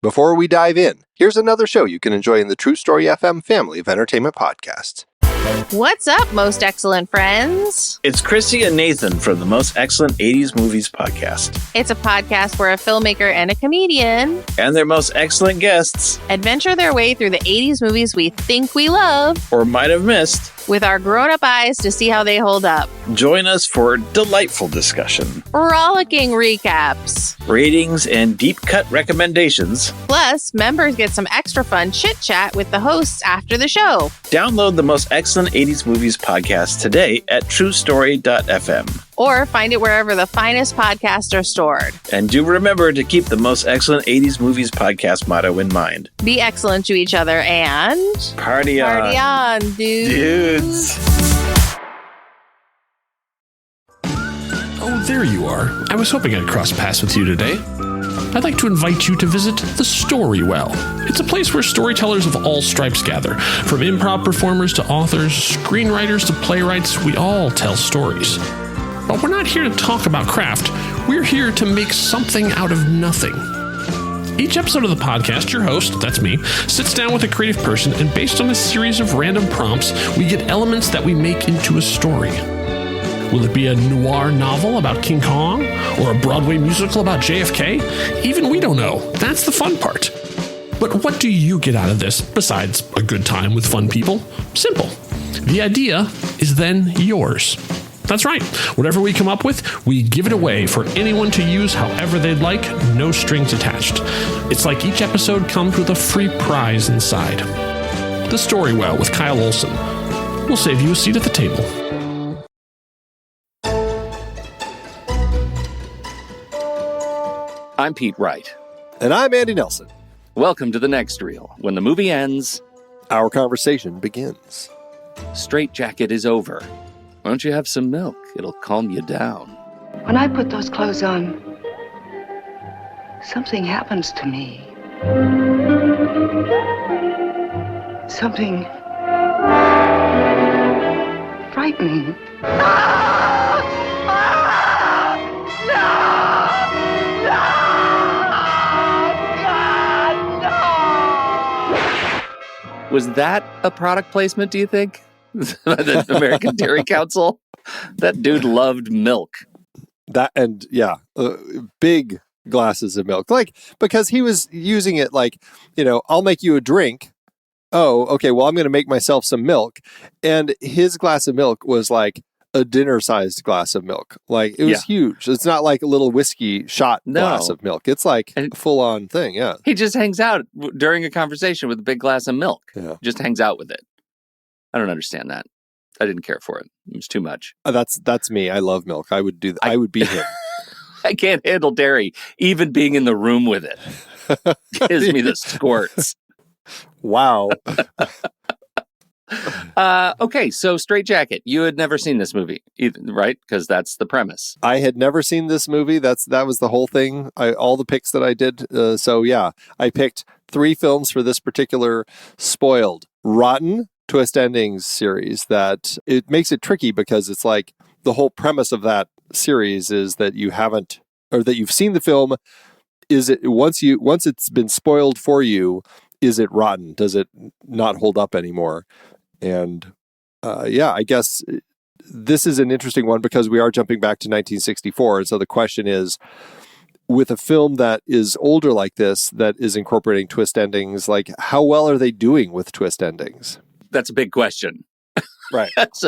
Before we dive in, here's another show you can enjoy in the True Story FM family of entertainment podcasts. What's up, most excellent friends? It's Christy and Nathan from the Most Excellent 80s Movies podcast. It's a podcast where a filmmaker and a comedian And their most excellent guests adventure their way through the 80s movies we think we love or might have missed. with our grown-up eyes to see how they hold up. Join us for delightful discussion, Rollicking recaps. ratings, and deep-cut recommendations. Plus, members get some extra fun chit-chat with the hosts after the show. Download the Most Excellent 80s Movies podcast today at truestory.fm. Or find it wherever the finest podcasts are stored. And do remember to keep the Most Excellent 80s Movies podcast motto in mind. Be excellent to each other and... Party on. Party on, dudes. Oh, there you are. I was hoping I'd cross paths with you today. I'd like to invite you to visit the Story Well. It's a place where storytellers of all stripes gather. From improv performers to authors, screenwriters to playwrights, we all tell stories. But we're not here to talk about craft. We're here to make something out of nothing. Each episode of the podcast, your host, that's me, sits down with a creative person, and based on a series of random prompts, we get elements that we make into a story. Will it be a noir novel about King Kong? Or a Broadway musical about JFK? Even we don't know. That's the fun part. But what do you get out of this besides a good time with fun people? Simple. The idea is then yours. That's right. Whatever we come up with, we give it away for anyone to use however they'd like, no strings attached. It's like each episode comes with a free prize inside. The Story Well with Kyle Olson. We'll save you a seat at the table. I'm Pete Wright. And I'm Andy Nelson. Welcome to the next reel. When the movie ends, Our conversation begins. Strait-Jacket is over. Why don't you have some milk? It'll calm you down. When I put those clothes on, something happens to me. Something frightening. Was that a product placement, do you think? The American Dairy Council? That dude loved milk. That and big glasses of milk, like, because he was using it like, I'll make you a drink. Oh, okay, well, I'm going to make myself some milk. And his glass of milk was like a dinner-sized glass of milk. Like, it was huge. It's not like a little whiskey shot glass of milk. It's like a full-on thing, yeah. He just hangs out during a conversation with a big glass of milk. Yeah. Just hangs out with it. I don't understand that. I didn't care for it. It was too much. That's me. I love milk. I would do that. I would be him. I can't handle dairy. Even being in the room with it gives me the squirts. Wow. Okay, so Strait-Jacket. You had never seen this movie, right? Because that's the premise. I had never seen this movie. That was the whole thing. All the picks that I did. I picked 3 films for this particular spoiled, rotten twist endings series. That it makes it tricky because it's like the whole premise of that series is that you haven't, or that you've seen the film. Is it once it's been spoiled for you? Is it rotten? Does it not hold up anymore? And I guess this is an interesting one because we are jumping back to 1964. And so the question is, with a film that is older like this, that is incorporating twist endings, like, how well are they doing with twist endings? That's a big question. Right. That's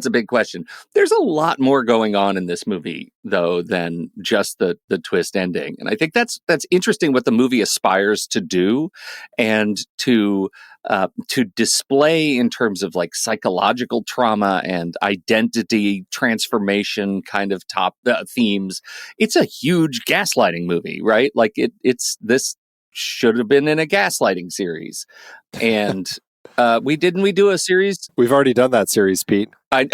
a big question. There's a lot more going on in this movie, though, than just the twist ending. And I think that's interesting what the movie aspires to do and to display in terms of like psychological trauma and identity transformation kind of top themes. It's a huge gaslighting movie, right? Like it's this should have been in a gaslighting series. And we do a series. We've already done that series, Pete. I know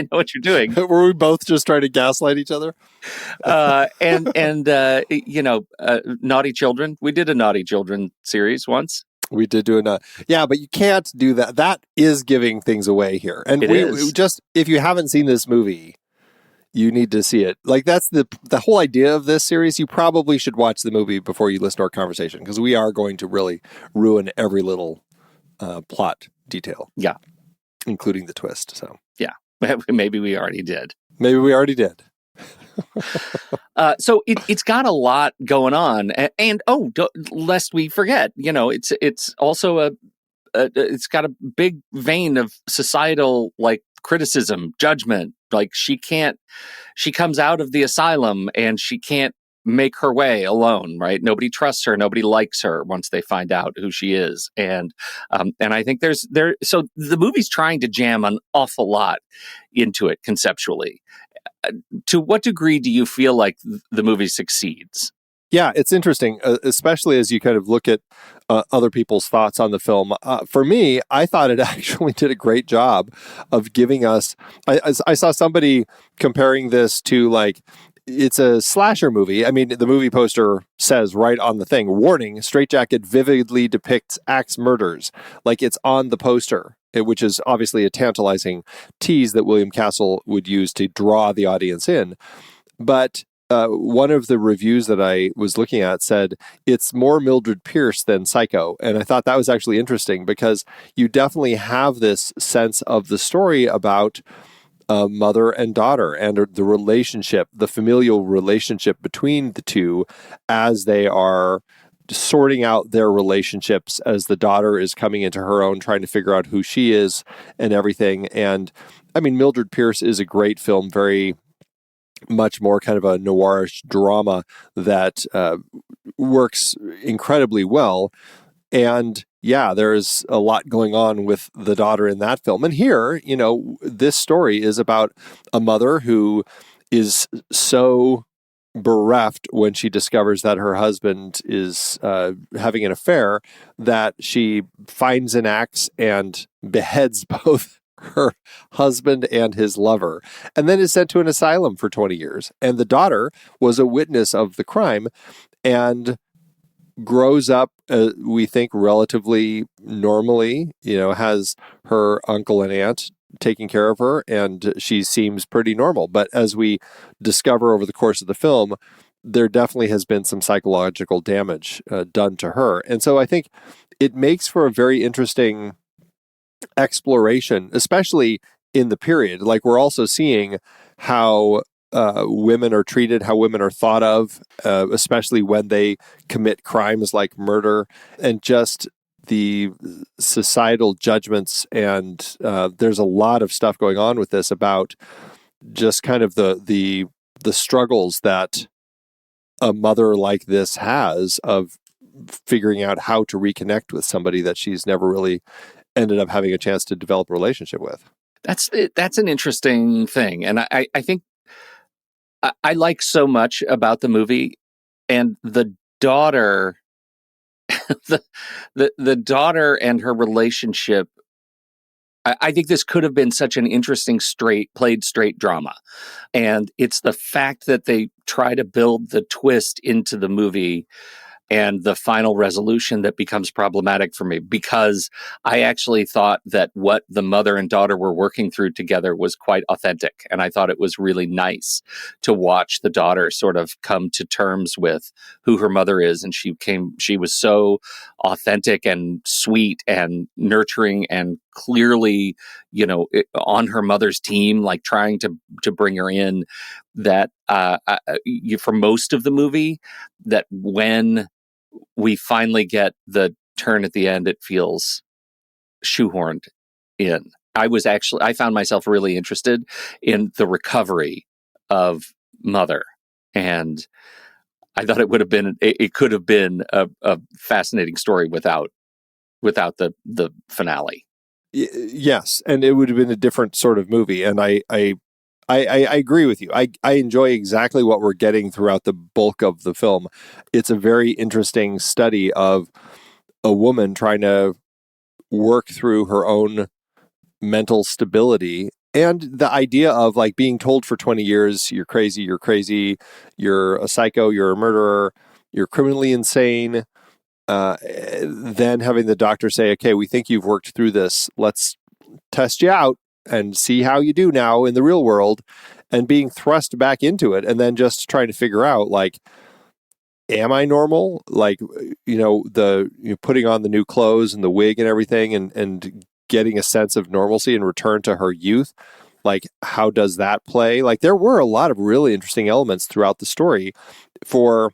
what you're doing. Were we both just trying to gaslight each other? Naughty Children. We did a Naughty Children series once. We did do but you can't do that. That is giving things away here. And we just, if you haven't seen this movie, You need to see it. Like, that's the whole idea of this series. You probably should watch the movie before you listen to our conversation, because we are going to really ruin every little plot detail. Yeah. Including the twist. So Yeah. Maybe we already did. Maybe we already did. So it's got a lot going on, and lest we forget, it's also it's got a big vein of societal like criticism, judgment. Like she comes out of the asylum and she can't make her way alone, right? Nobody trusts her, nobody likes her once they find out who she is, and I think so the movie's trying to jam an awful lot into it conceptually. To what degree do you feel like the movie succeeds? Yeah, it's interesting, especially as you kind of look at other people's thoughts on the film. For me, I thought it actually did a great job of giving us. I saw somebody comparing this to like, it's a slasher movie. I mean, the movie poster says right on the thing, warning, Strait-Jacket vividly depicts axe murders. Like, it's on the poster, which is obviously a tantalizing tease that William Castle would use to draw the audience in. But one of the reviews that I was looking at said it's more Mildred Pierce than Psycho. And I thought that was actually interesting, because you definitely have this sense of the story about mother and daughter and the relationship, the familial relationship between the two, as they are sorting out their relationships, as the daughter is coming into her own, trying to figure out who she is and everything. And I mean, Mildred Pierce is a great film, very much more kind of a noirish drama that works incredibly well. And yeah, there's a lot going on with the daughter in that film. And here, this story is about a mother who is so bereft when she discovers that her husband is having an affair that she finds an axe and beheads both her husband and his lover, and then is sent to an asylum for 20 years. And the daughter was a witness of the crime and grows up, we think, relatively normally, has her uncle and aunt taking care of her, and she seems pretty normal. But as we discover over the course of the film, there definitely has been some psychological damage done to her. And so I think it makes for a very interesting exploration, especially in the period. Like, we're also seeing how women are treated, how women are thought of, especially when they commit crimes like murder, and just the societal judgments. And there's a lot of stuff going on with this about just kind of the struggles that a mother like this has of figuring out how to reconnect with somebody that she's never really ended up having a chance to develop a relationship with. That's an interesting thing. And I think I like so much about the movie, and the daughter, the daughter and her relationship. I think this could have been such an interesting straight drama. And it's the fact that they try to build the twist into the movie and the final resolution that becomes problematic for me, because I actually thought that what the mother and daughter were working through together was quite authentic. And I thought it was really nice to watch the daughter sort of come to terms with who her mother is. And she was so authentic and sweet and nurturing and clearly, on her mother's team, like trying to bring her in, that for most of the movie, that when we finally get the turn at the end, it feels shoehorned in. I found myself really interested in the recovery of mother, and I thought it could have been a fascinating story without the finale. Yes, and it would have been a different sort of movie. And I agree with you. I enjoy exactly what we're getting throughout the bulk of the film. It's a very interesting study of a woman trying to work through her own mental stability, and the idea of like being told for 20 years, you're crazy, you're a psycho, you're a murderer, you're criminally insane. Then having the doctor say, okay, we think you've worked through this. Let's test you out and see how you do now in the real world. and being thrust back into it, and then just trying to figure out, like, am I normal? Like, putting on the new clothes and the wig and everything, and getting a sense of normalcy and return to her youth. Like, how does that play? Like, there were a lot of really interesting elements throughout the story for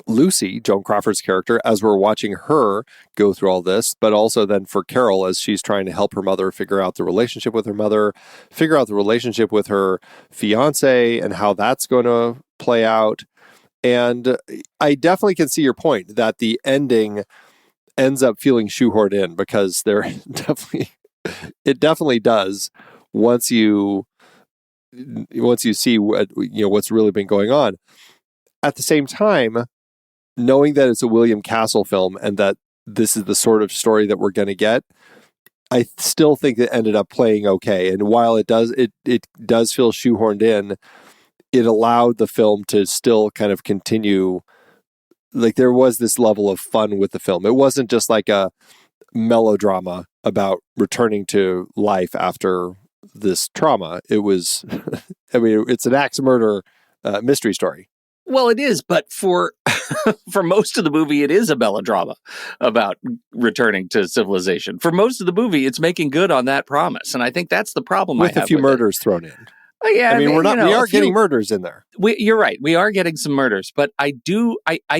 Lucy, Joan Crawford's character, as we're watching her go through all this, but also then for Carol as she's trying to help her mother figure out the relationship with her mother, figure out the relationship with her fiance and how that's going to play out. And I definitely can see your point that the ending ends up feeling shoehorned in, because it definitely does once you see what's really been going on. At the same time, knowing that it's a William Castle film and that this is the sort of story that we're going to get, I still think it ended up playing okay. And while it does feel shoehorned in, it allowed the film to still kind of continue. Like, there was this level of fun with the film. It wasn't just like a melodrama about returning to life after this trauma. It was, I mean, it's an axe murder mystery story. Well, it is, but for for most of the movie, it is a melodrama about returning to civilization. For most of the movie, it's making good on that promise, and I think that's the problem. With a few murders thrown in. Yeah, I mean, we are getting murders in there. You're right. We are getting some murders, but I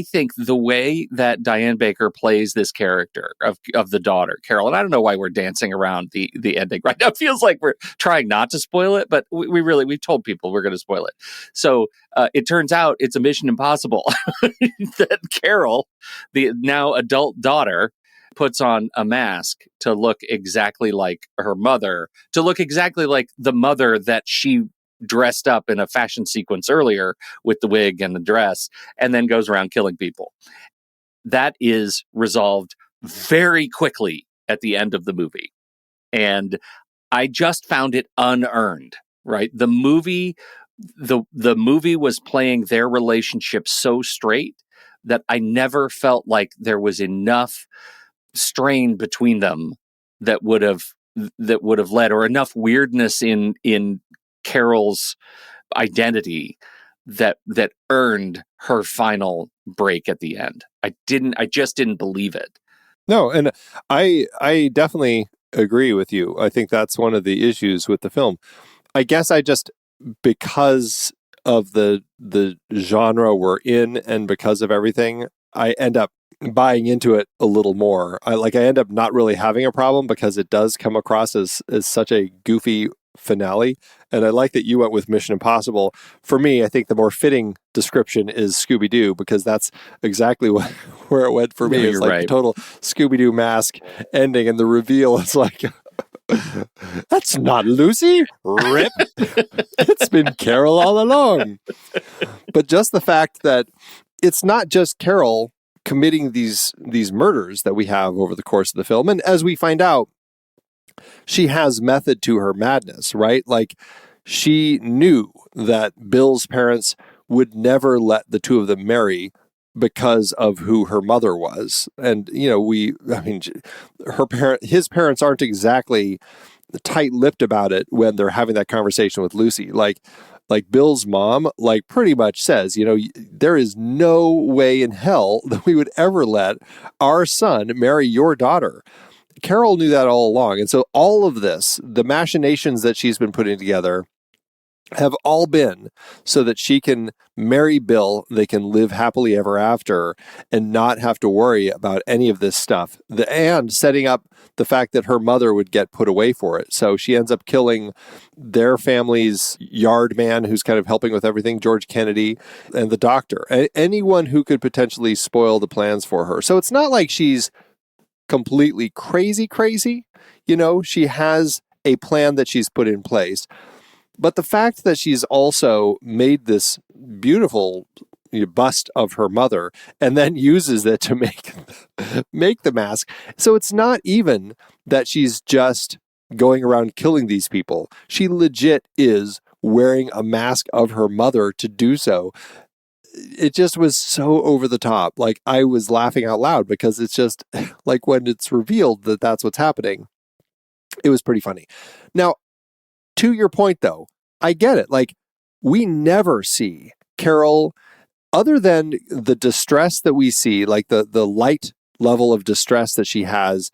think the way that Diane Baker plays this character of the daughter, Carol, and I don't know why we're dancing around the ending right now. It feels like we're trying not to spoil it, but we've told people we're going to spoil it. So it turns out it's a mission impossible that Carol, the now adult daughter, puts on a mask to look exactly like her mother, to look exactly like the mother that she dressed up in a fashion sequence earlier with the wig and the dress, and then goes around killing people. That is resolved very quickly at the end of the movie. And I just found it unearned, right? The movie was playing their relationship so straight that I never felt like there was enough strain between them that would have led, or enough weirdness in Carol's identity that earned her final break at the end. I just didn't believe it. No, and I definitely agree with you. I think that's one of the issues with the film. I guess because of the genre we're in and because of everything, I end up buying into it a little more. I end up not really having a problem because it does come across as such a goofy finale. And I like that you went with Mission Impossible. For me, I think the more fitting description is Scooby-Doo, because that's exactly where it went for me. No, it's like the total Scooby-Doo mask ending, and the reveal is like, that's not Lucy. Rip. It's been Carol all along. But just the fact that it's not just Carol committing these murders that we have over the course of the film. And as we find out, she has method to her madness, right? Like, she knew that Bill's parents would never let the two of them marry because of who her mother was. And, his parents aren't exactly tight-lipped about it when they're having that conversation with Lucy. Like Bill's mom, pretty much says, there is no way in hell that we would ever let our son marry your daughter. Carol knew that all along. And so all of this, the machinations that she's been putting together, have all been so that she can marry Bill, they can live happily ever after, and not have to worry about any of this stuff. And setting up the fact that her mother would get put away for it. So she ends up killing their family's yard man, who's kind of helping with everything, George Kennedy, and the doctor. Anyone who could potentially spoil the plans for her. So it's not like she's completely crazy. She has a plan that she's put in place. But the fact that she's also made this beautiful bust of her mother and then uses it to make the mask. So it's not even that she's just going around killing these people. She legit is wearing a mask of her mother to do so. It just was so over the top. Like, I was laughing out loud because it's just like, when it's revealed that that's what's happening, it was pretty funny. Now, to your point, though, I get it. Like, we never see Carol, other than the distress that we see, like the light level of distress that she has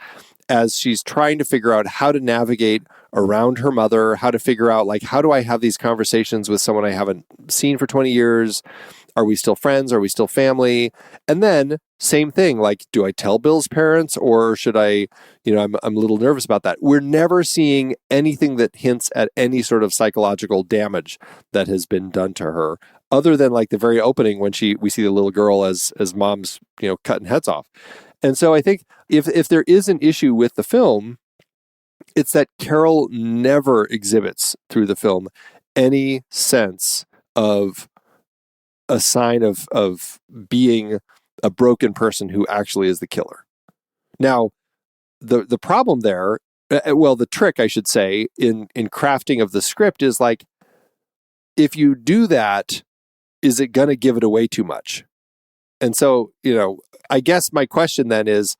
as she's trying to figure out how to navigate around her mother, how to figure out, like, how do I have these conversations with someone I haven't seen for 20 years? Are we still friends? Are we still family? And then same thing, like, do I tell Bill's parents, or should I, I'm a little nervous about that. We're never seeing anything that hints at any sort of psychological damage that has been done to her, other than like the very opening when we see the little girl as mom's, cutting heads off. And so I think if there is an issue with the film, it's that Carol never exhibits through the film any sense of a sign of being a broken person who actually is the killer. Now, the problem there, the trick, I should say, in crafting of the script is, like, if you do that, is it going to give it away too much? And so, I guess my question then is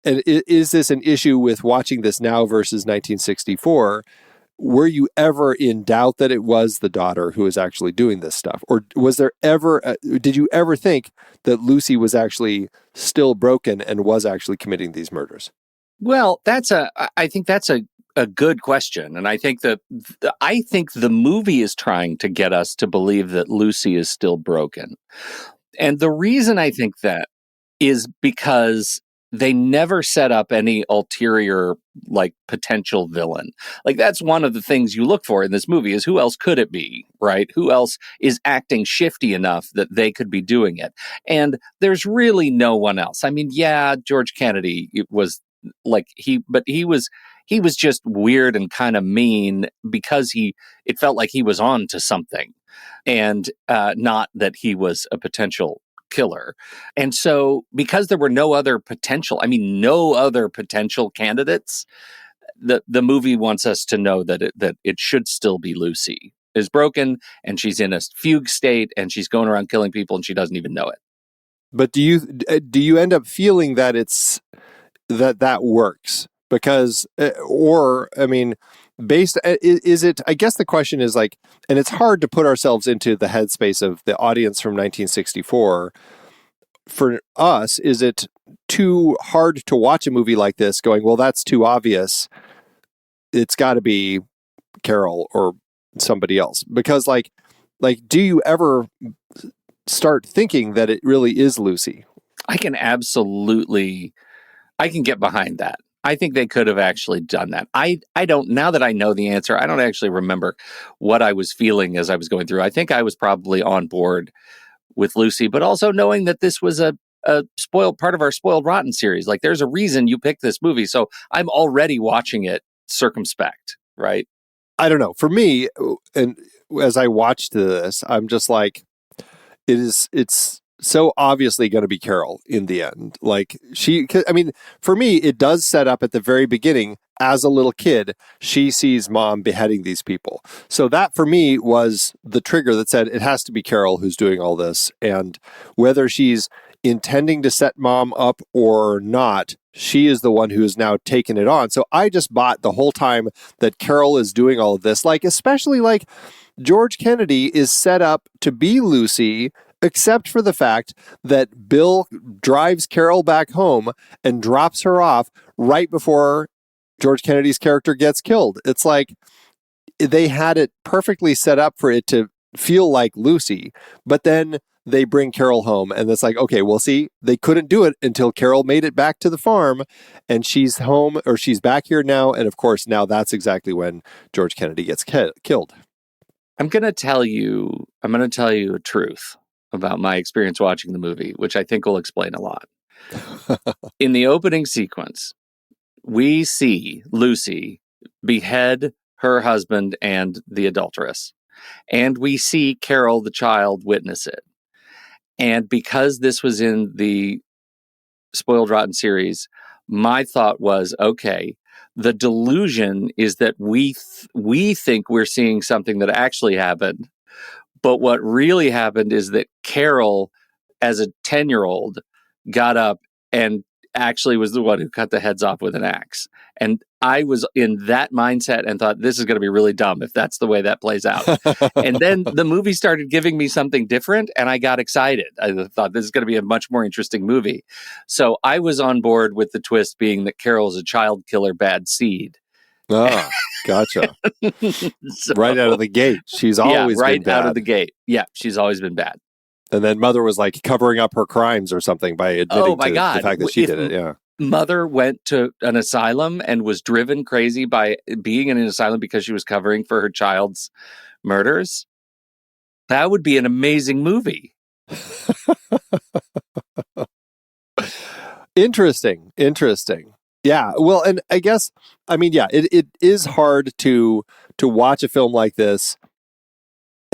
this an issue with watching this now versus 1964? Were you ever in doubt that it was the daughter who was actually doing this stuff? Or was there ever, did you ever think that Lucy was actually still broken and was actually committing these murders? Well, I think that's a good question. And I think the movie is trying to get us to believe that Lucy is still broken. And the reason I think that is because they never set up any ulterior, like, potential villain. Like, that's one of the things you look for in this movie, is who else could it be, right? Who else is acting shifty enough that they could be doing it? And there's really no one else. I mean, yeah, George Kennedy, it was like he was just weird and kind of mean because it felt like he was on to something, and not that he was a potential killer. And so, because there were no other potential candidates, the movie wants us to know that it should still be Lucy is broken, and she's in a fugue state, and she's going around killing people, and she doesn't even know it. But do you end up feeling that that works? Because, is it, I guess the question is, like, and it's hard to put ourselves into the headspace of the audience from 1964. For us, is it too hard to watch a movie like this going, well, that's too obvious, it's got to be Carol or somebody else? Because like, do you ever start thinking that it really is Lucy? I can get behind that. I think they could have actually done that. I don't, now that I know the answer, I don't actually remember what I was feeling as I was going through. I think I was probably on board with Lucy, but also knowing that this was a spoiled part of our Spoiled Rotten series. Like, there's a reason you picked this movie. So I'm already watching it circumspect, right? I don't know. For me, and as I watched this, I'm just like, it's so obviously going to be Carol in the end. Like, for me, it does set up at the very beginning, as a little kid, she sees mom beheading these people. So that for me was the trigger that said it has to be Carol who's doing all this. And whether she's intending to set mom up or not, she is the one who has now taken it on. So I just bought the whole time that Carol is doing all of this. Like, especially like George Kennedy is set up to be Lucy, except for the fact that Bill drives Carol back home and drops her off right before George Kennedy's character gets killed. It's like they had it perfectly set up for it to feel like Lucy, but then they bring Carol home, and it's like, okay, well, see, they couldn't do it until Carol made it back to the farm, and she's home, or she's back here now, and of course, now that's exactly when George Kennedy gets killed. I'm going to tell you a truth about my experience watching the movie, which I think will explain a lot. In the opening sequence, we see Lucy behead her husband and the adulteress, and we see Carol, the child, witness it. And because this was in the Spoiled Rotten series, my thought was, okay, the delusion is that we think we're seeing something that actually happened. But what really happened is that Carol, as a 10-year-old, got up and actually was the one who cut the heads off with an axe. And I was in that mindset and thought, this is going to be really dumb if that's the way that plays out. And then the movie started giving me something different, and I got excited. I thought this is going to be a much more interesting movie. So I was on board with the twist being that Carol is a child killer bad seed. Ah, gotcha. So, Right out of the gate. She's always right been bad. out of the gate. Yeah, she's always been bad. And then Mother was like covering up her crimes or something by admitting to the fact that she did it. Yeah. Mother went to an asylum and was driven crazy by being in an asylum because she was covering for her child's murders. That would be an amazing movie. Interesting. Yeah. Well, and I guess, I mean, yeah, it is hard to watch a film like this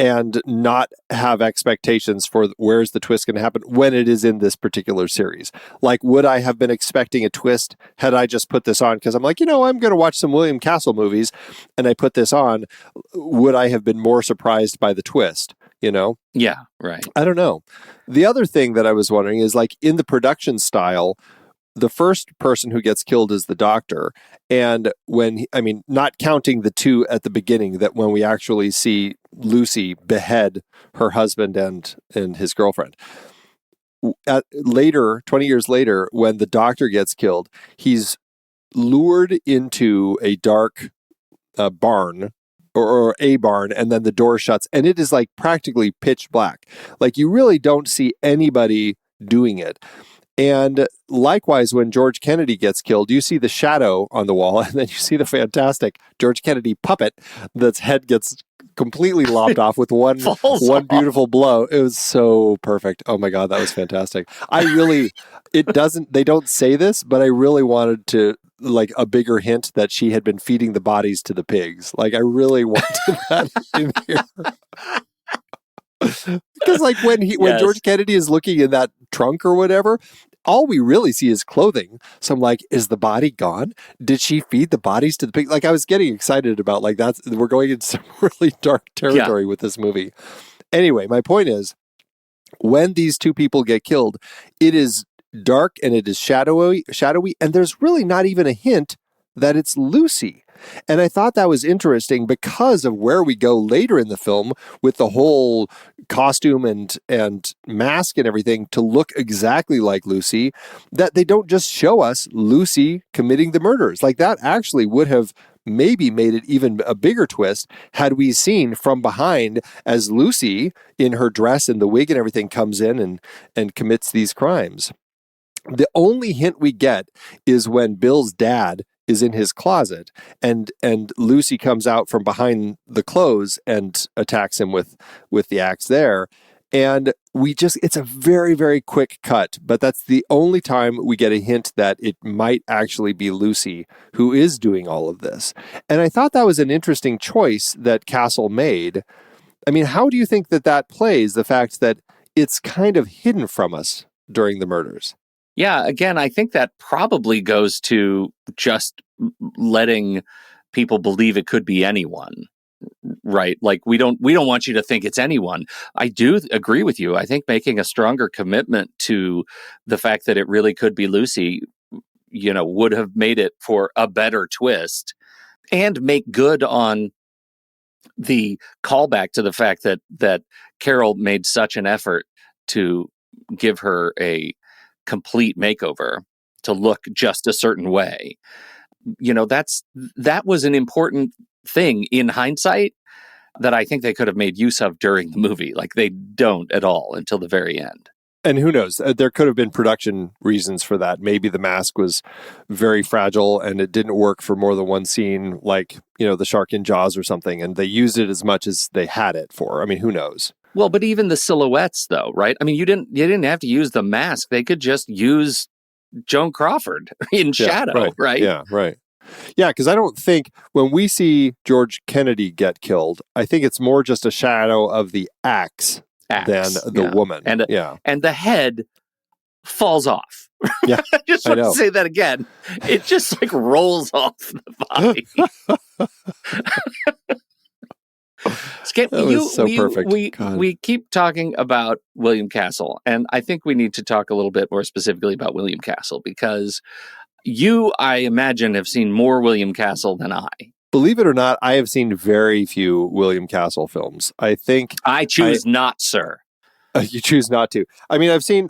and not have expectations for where's the twist going to happen when it is in this particular series. Like, would I have been expecting a twist had I just put this on? Because I'm like, I'm going to watch some William Castle movies, and I put this on. Would I have been more surprised by the twist? Yeah, right. I don't know. The other thing that I was wondering is, like, in the production style, the first person who gets killed is the doctor. And not counting the two at the beginning, that when we actually see Lucy behead her husband and his girlfriend. 20 years later, when the doctor gets killed, he's lured into a dark barn or a barn, and then the door shuts, and it is like practically pitch black. Like, you really don't see anybody doing it. And likewise, when George Kennedy gets killed, you see the shadow on the wall, and then you see the fantastic George Kennedy puppet that's head gets completely lopped off with one beautiful blow. It was so perfect. Oh my God, that was fantastic. They don't say this, but I really wanted to, like, a bigger hint that she had been feeding the bodies to the pigs. Like, I really wanted that in here. Because, like, when George Kennedy is looking in that trunk or whatever, all we really see is clothing. So I'm like, is the body gone? Did she feed the bodies to the pig? Like, I was getting excited about, like, we're going into some really dark territory with this movie. Anyway, my point is, when these two people get killed, it is dark and it is shadowy, and there's really not even a hint that it's Lucy. And I thought that was interesting because of where we go later in the film with the whole costume and mask and everything to look exactly like Lucy, that they don't just show us Lucy committing the murders. Like, that actually would have maybe made it even a bigger twist had we seen from behind as Lucy in her dress and the wig and everything comes in and commits these crimes. The only hint we get is when Bill's dad is in his closet and Lucy comes out from behind the clothes and attacks him with the axe there. And it's a very, very quick cut, but that's the only time we get a hint that it might actually be Lucy who is doing all of this. And I thought that was an interesting choice that Castle made. I mean, how do you think that plays, the fact that it's kind of hidden from us during the murders? Yeah, again, I think that probably goes to just letting people believe it could be anyone, right? Like, we don't want you to think it's anyone. I do agree with you. I think making a stronger commitment to the fact that it really could be Lucy, would have made it for a better twist and make good on the callback to the fact that Carol made such an effort to give her a complete makeover to look just a certain way. That was an important thing in hindsight that I think they could have made use of during the movie. Like, they don't at all until the very end. And who knows? There could have been production reasons for that. Maybe the mask was very fragile and it didn't work for more than one scene, like, the shark in Jaws or something, and they used it as much as they had it for. I mean, who knows? Well, but even the silhouettes, though, right? I mean, you didn't have to use the mask. They could just use Joan Crawford in shadow, right? Yeah, right. Yeah, because I don't think when we see George Kennedy get killed, I think it's more just a shadow of the axe than the woman. And the head falls off. Yeah, I just want to say that again. It just like rolls off the body. It's That was so perfect. We God. we keep talking about William Castle, and I think we need to talk a little bit more specifically about William Castle because you, I imagine, have seen more William Castle than I. Believe it or not, I have seen very few William Castle films. I think I choose not, sir. you choose not to. I mean, I've seen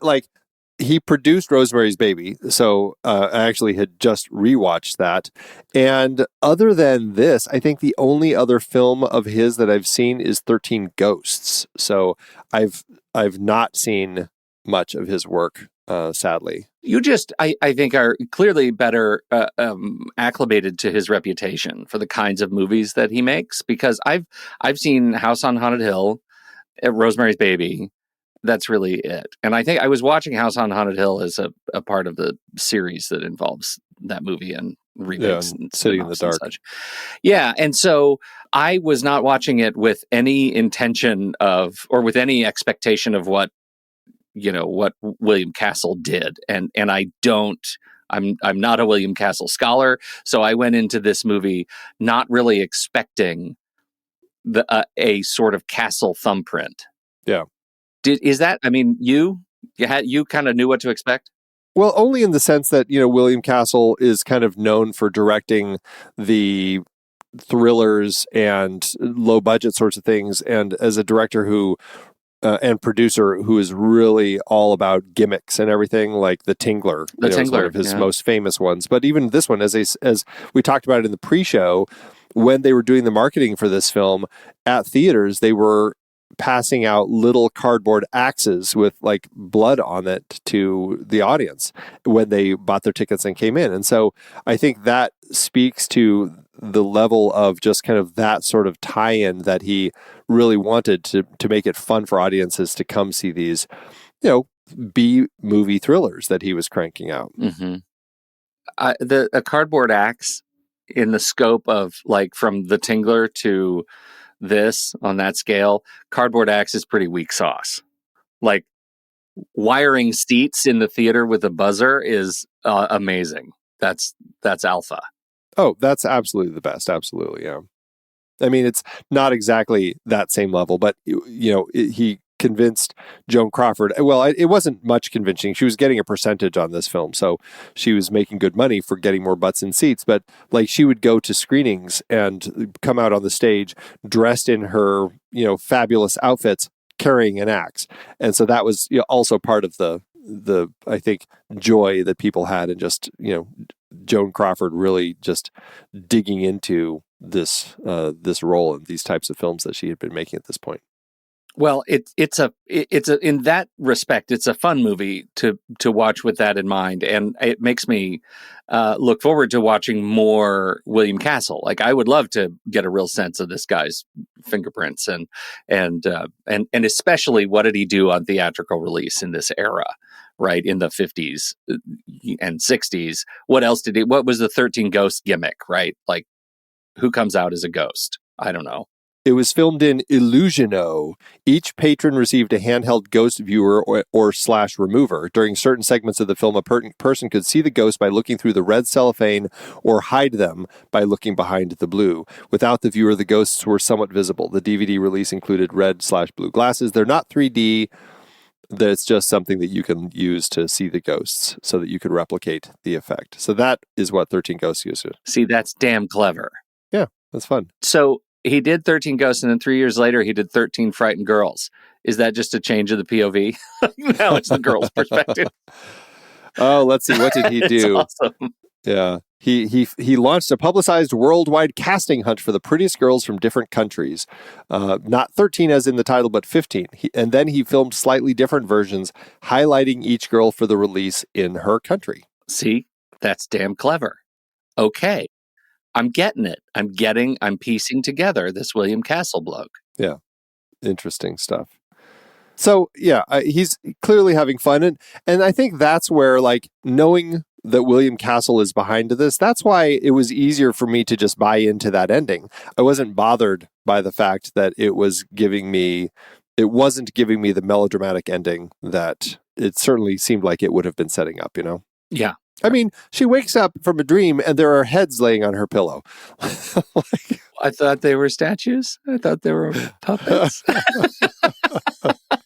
he produced Rosemary's Baby, so I actually had just rewatched that. And other than this, I think the only other film of his that I've seen is 13 Ghosts. So I've not seen much of his work, sadly. You just, I think, are clearly better acclimated to his reputation for the kinds of movies that he makes. Because I've seen House on Haunted Hill, Rosemary's Baby. That's really it. And I think I was watching House on Haunted Hill as a part of the series that involves that movie and remakes and Sitting in the Dark. such. Yeah. And so I was not watching it with any intention of, or with any expectation of what William Castle did. And I'm not a William Castle scholar. So I went into this movie not really expecting a sort of Castle thumbprint. Yeah. You kind of knew what to expect? Well, only in the sense that, William Castle is kind of known for directing the thrillers and low budget sorts of things. And as a director and producer who is really all about gimmicks and everything, like The Tingler, is one of his most famous ones. But even this one, as we talked about in the pre-show, when they were doing the marketing for this film at theaters, they were passing out little cardboard axes with blood on it to the audience when they bought their tickets and came in. And so I think that speaks to the level of just kind of that sort of tie-in that he really wanted to make it fun for audiences to come see these, B-movie thrillers that he was cranking out. Mm-hmm. A cardboard axe in the scope of from The Tingler to this on that scale, cardboard axe is pretty weak sauce. Wiring seats in the theater with a buzzer is amazing. That's alpha. Oh, that's absolutely the best. Absolutely, yeah. I mean, it's not exactly that same level, but he convinced Joan Crawford. Well, it wasn't much convincing. She was getting a percentage on this film, so she was making good money for getting more butts in seats. But she would go to screenings and come out on the stage dressed in her fabulous outfits, carrying an axe, and so that was also part of the I think joy that people had, and just Joan Crawford really just digging into this role in these types of films that she had been making at this point. Well, it's in that respect, it's a fun movie to watch with that in mind, and it makes me look forward to watching more William Castle. I would love to get a real sense of this guy's fingerprints, and especially what did he do on theatrical release in this era, right, in the 50s and 60s. What else did he? What was the 13 Ghosts gimmick, right? Who comes out as a ghost? I don't know. It was filmed in Illusiono. Each patron received a handheld ghost viewer or / remover. During certain segments of the film, a person could see the ghost by looking through the red cellophane or hide them by looking behind the blue. Without the viewer, the ghosts were somewhat visible. The DVD release included red / blue glasses. They're not 3D. That's just something that you can use to see the ghosts so that you could replicate the effect. So that is what 13 Ghosts used. See, that's damn clever. Yeah, that's fun. So he did 13 Ghosts, and then 3 years later, he did 13 Frightened Girls. Is that just a change of the POV? Now it's the girl's perspective. Oh, let's see. What did he do? It's awesome. Yeah. He launched a publicized worldwide casting hunt for the prettiest girls from different countries. Not 13 as in the title, but 15. And then he filmed slightly different versions, highlighting each girl for the release in her country. See? That's damn clever. Okay. I'm getting it. I'm piecing together this William Castle bloke. Yeah. Interesting stuff. So, yeah, he's clearly having fun. And I think that's where, knowing that William Castle is behind this, that's why it was easier for me to just buy into that ending. I wasn't bothered by the fact that it wasn't giving me the melodramatic ending that it certainly seemed like it would have been setting up, Yeah. I mean, she wakes up from a dream and there are heads laying on her pillow. I thought they were statues. I thought they were puppets.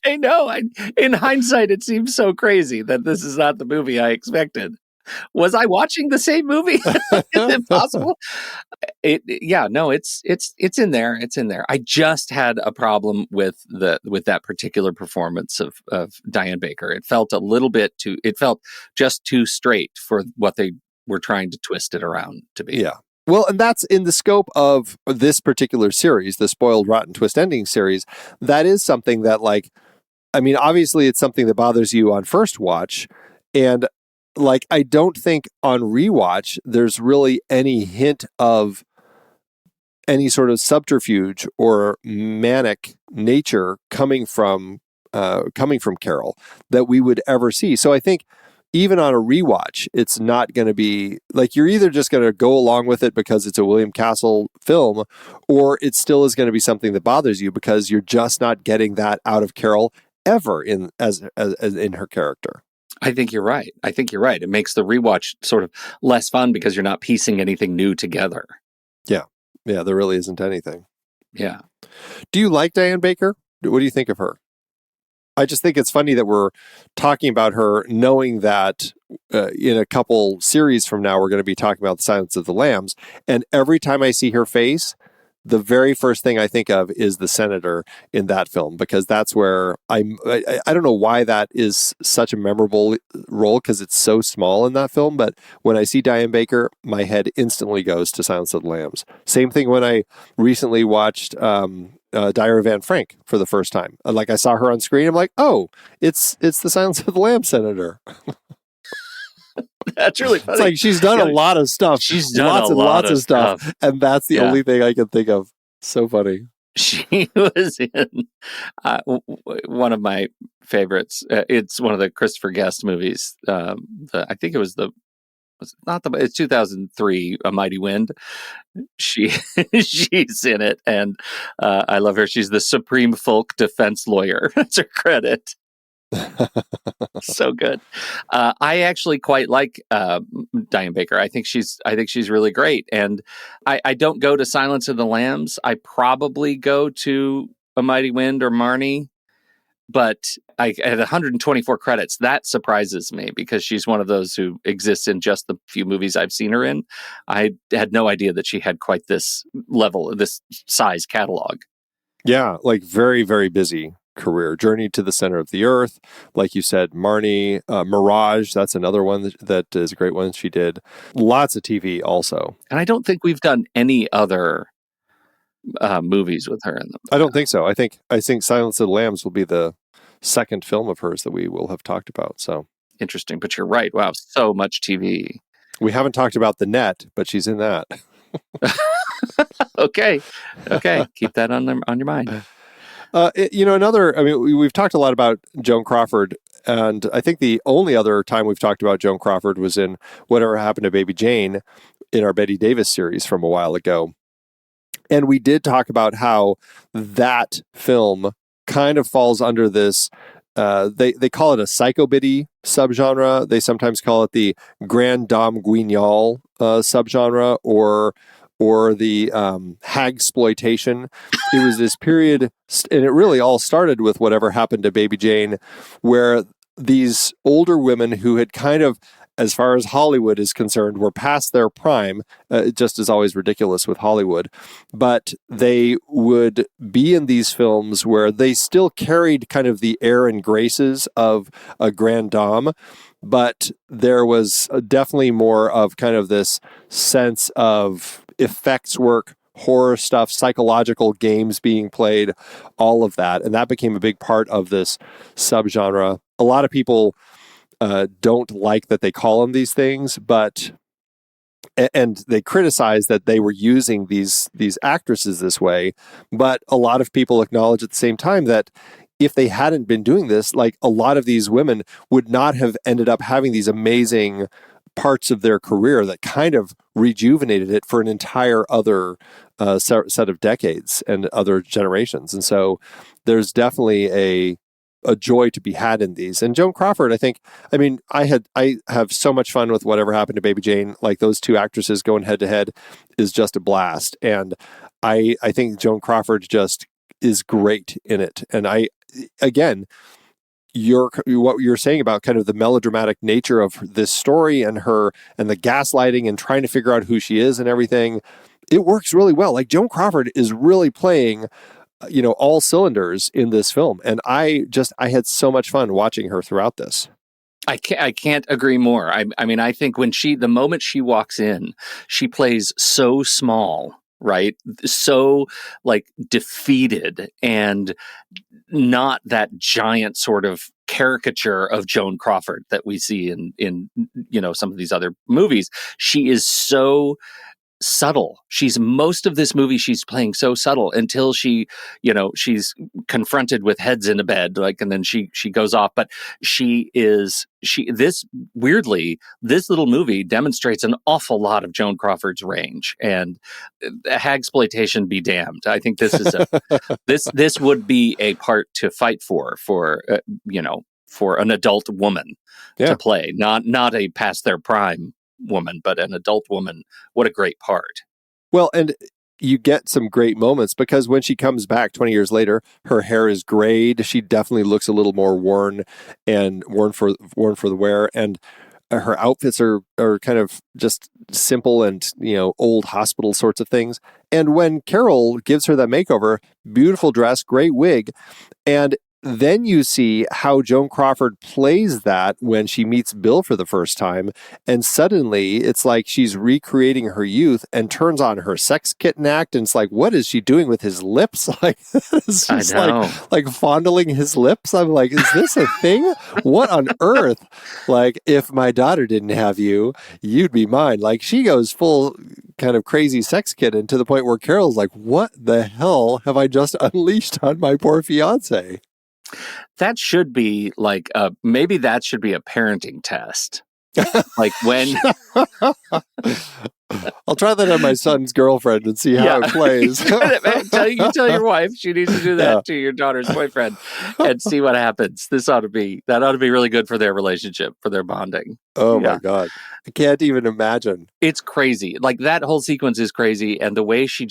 I know. In hindsight, it seems so crazy that this is not the movie I expected. Was I watching the same movie? Is it possible? It's in there. It's in there. I just had a problem with that particular performance of Diane Baker. It felt a little bit too. It felt just too straight for what they were trying to twist it around to be. Yeah. Well, and that's in the scope of this particular series, the Spoiled, Rotten, Twist Ending series. That is something that, like, I mean, obviously it's something that bothers you on first watch. And, like, I don't think on rewatch there's really any hint of any sort of subterfuge or manic nature coming from Carol that we would ever see. So I think even on a rewatch, it's not going to be like, you're either just going to go along with it because it's a William Castle film, or it still is going to be something that bothers you because you're just not getting that out of Carol ever as in her character. I think you're right. It makes the rewatch sort of less fun because you're not piecing anything new together. Yeah. Yeah, there really isn't anything. Yeah. Do you like Diane Baker? What do you think of her? I just think it's funny that we're talking about her knowing that in a couple series from now, we're going to be talking about The Silence of the Lambs. And every time I see her face, the very first thing I think of is the senator in that film, because that's where I don't know why that is such a memorable role, because it's so small in that film. But when I see Diane Baker, my head instantly goes to Silence of the Lambs. Same thing when I recently watched Diary of Anne Frank for the first time. Like, I saw her on screen. I'm like, oh, it's the Silence of the Lambs senator. That's really funny. It's like she's done a lot of stuff. She's done lots a and lot lots of of stuff. And that's the only thing I can think of. So funny. She was in one of my favorites. It's one of the Christopher Guest movies. I think it was it's 2003, A Mighty Wind. She's in it, and I love her. She's the Supreme Folk Defense Lawyer. That's her credit. So good. I actually quite like Diane Baker. I think she's really great. And I don't go to Silence of the Lambs. I probably go to A Mighty Wind or Marnie. But at 124 credits, that surprises me, because she's one of those who exists in just the few movies I've seen her in. I had no idea that she had quite this level, this size catalog. Yeah, like very, very busy career. Journey to the Center of the Earth, like you said, Marnie, Mirage, that's another one that is a great one she did. Lots of TV also. And I don't think we've done any other movies with her in them. I don't think so. I think Silence of the Lambs will be the second film of hers that we will have talked about. So interesting, but you're right. Wow, so much TV. We haven't talked about The Net, but she's in that. Okay, keep that on your mind. We've talked a lot about Joan Crawford, and I think the only other time we've talked about Joan Crawford was in Whatever Happened to Baby Jane in our Bette Davis series from a while ago. And we did talk about how that film kind of falls under this, they call it a psychobiddy subgenre. They sometimes call it the Grand Dame Guignol subgenre, or the hagsploitation. It was this period, and it really all started with Whatever Happened to Baby Jane, where these older women who had kind of, as far as Hollywood is concerned, were past their prime, just as always ridiculous with Hollywood, but they would be in these films where they still carried kind of the air and graces of a grande dame, but there was definitely more of kind of this sense of effects work, horror stuff, psychological games being played, all of that. And that became a big part of this subgenre. A lot of people don't like that they call them these things, and they criticize that they were using these actresses this way. But a lot of people acknowledge at the same time that if they hadn't been doing this, like, a lot of these women would not have ended up having these amazing parts of their career that kind of rejuvenated it for an entire other set of decades and other generations. And so there's definitely a joy to be had in these. And Joan Crawford, I have so much fun with Whatever Happened to Baby Jane. Like those two actresses going head to head is just a blast. And I think Joan Crawford just is great in it. And again, what you're saying about kind of the melodramatic nature of this story and the gaslighting and trying to figure out who she is and everything, it works really well. Like Joan Crawford is really playing, all cylinders in this film. And I had so much fun watching her throughout this. I can't agree more. I think the moment she walks in, she plays so small, right? So like defeated and not that giant sort of caricature of Joan Crawford that we see in some of these other movies. She is so subtle. Most of this movie, she's playing so subtle until she's confronted with heads in a bed, and then she goes off. But this little movie demonstrates an awful lot of Joan Crawford's range, and hagsploitation be damned. I think this is this would be a part to fight for an adult woman to play, not a past their prime woman, but an adult woman. What a great part. Well, and you get some great moments because when she comes back 20 years later, her hair is grayed. She definitely looks a little more worn for the wear. And her outfits are kind of just simple and, old hospital sorts of things. And when Carol gives her that makeover, beautiful dress, great wig. And then you see how Joan Crawford plays that when she meets Bill for the first time. And suddenly it's like she's recreating her youth and turns on her sex kitten act. And it's like, what is she doing with his lips? Like, it's just like fondling his lips. I'm like, is this a thing? What on earth? Like, if my daughter didn't have you, you'd be mine. Like, she goes full kind of crazy sex kitten to the point where Carol's like, what the hell have I just unleashed on my poor fiance? That should be maybe that should be a parenting test. Like when I'll try that on my son's girlfriend and see how it plays. You tell your wife she needs to do that to your daughter's boyfriend and see what happens. That ought to be really good for their relationship, for their bonding. Oh my God. I can't even imagine. It's crazy. Like that whole sequence is crazy. And the way she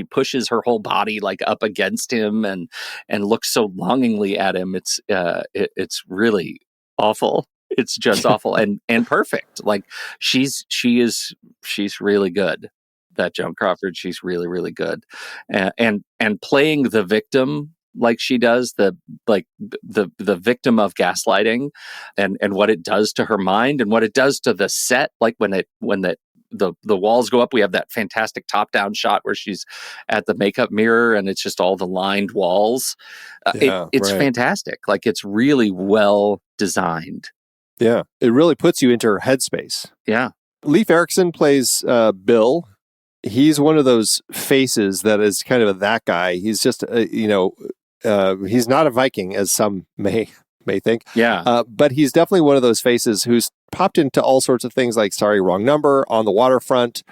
pushes her whole body like up against him and looks so longingly at him. It's really awful. It's just awful and perfect. Like she's really good. That Joan Crawford, she's really, really good. And playing the victim like she does, the victim of gaslighting and what it does to her mind and what it does to the set. Like when the walls go up, we have that fantastic top-down shot where she's at the makeup mirror and it's just all the lined walls. It's fantastic. Like it's really well designed. Yeah, it really puts you into her headspace. Yeah. Leif Erikson plays Bill. He's one of those faces that is kind of that guy. He's just, he's not a Viking, as some may think. Yeah. But he's definitely one of those faces who's popped into all sorts of things like Sorry, Wrong Number, On the Waterfront,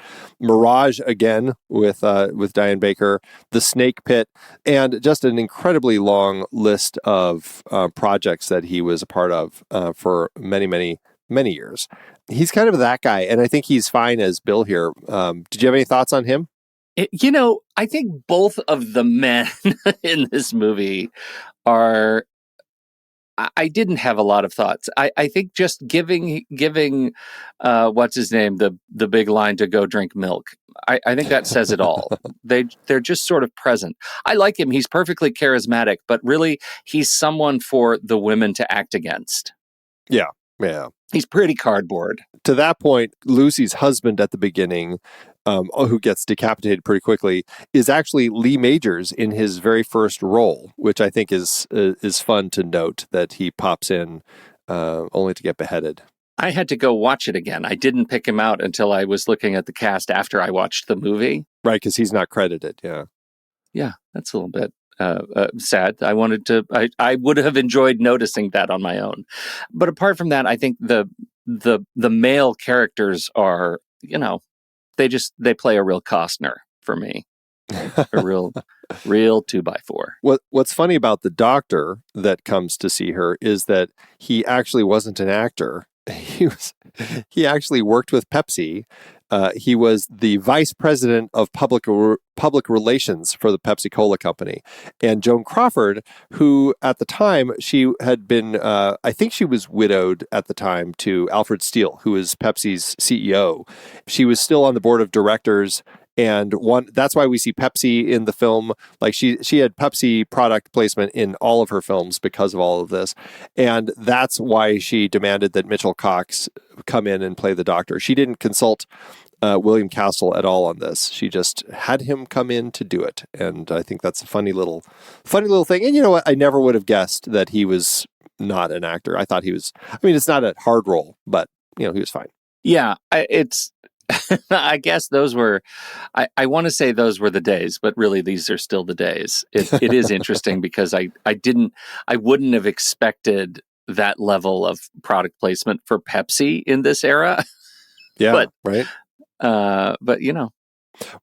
Mirage again with Diane Baker, The Snake Pit, and just an incredibly long list of projects that he was a part of for many, many, many years. He's kind of that guy, and I think he's fine as Bill here. Did you have any thoughts on him? I think both of the men in this movie are... I didn't have a lot of thoughts. I think just giving what's his name the big line to go drink milk. I think that says it all. They're just sort of present. I like him. He's perfectly charismatic, but really he's someone for the women to act against. Yeah. He's pretty cardboard. To that point, Lucy's husband at the beginning, who gets decapitated pretty quickly, is actually Lee Majors in his very first role, which I think is fun to note that he pops in only to get beheaded. I had to go watch it again. I didn't pick him out until I was looking at the cast after I watched the movie. Right, because he's not credited. Yeah. Yeah, that's a little bit sad. I would have enjoyed noticing that on my own. But apart from that, I think the male characters are, they play a real Costner for me. A real 2x4. What's funny about the doctor that comes to see her is that he actually wasn't an actor. He actually worked with Pepsi. He was the vice president of public relations for the Pepsi-Cola company. And Joan Crawford, who at the time, she had been, I think she was widowed at the time to Alfred Steele, who is Pepsi's CEO. She was still on the board of directors. And that's why we see Pepsi in the film. Like she had Pepsi product placement in all of her films because of all of this. And that's why she demanded that Mitchell Cox come in and play the doctor. She didn't consult William Castle at all on this. She just had him come in to do it. And I think that's a funny little thing. And you know what? I never would have guessed that he was not an actor. I thought he was, it's not a hard role, but he was fine. Yeah, I guess those were, I want to say those were the days, but really these are still the days. It is interesting because I wouldn't have expected that level of product placement for Pepsi in this era. Yeah, but, right. But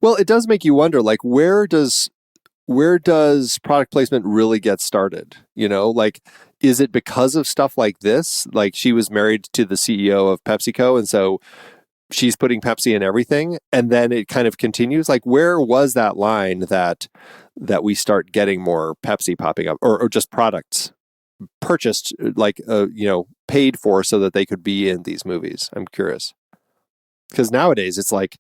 well, it does make you wonder, like, where does product placement really get started? Like, is it because of stuff like this? Like, she was married to the CEO of PepsiCo, and so she's putting Pepsi in everything, and then it kind of continues. Like, where was that line that we start getting more Pepsi popping up, or just products purchased, like paid for so that they could be in these movies? I'm curious, because nowadays it's like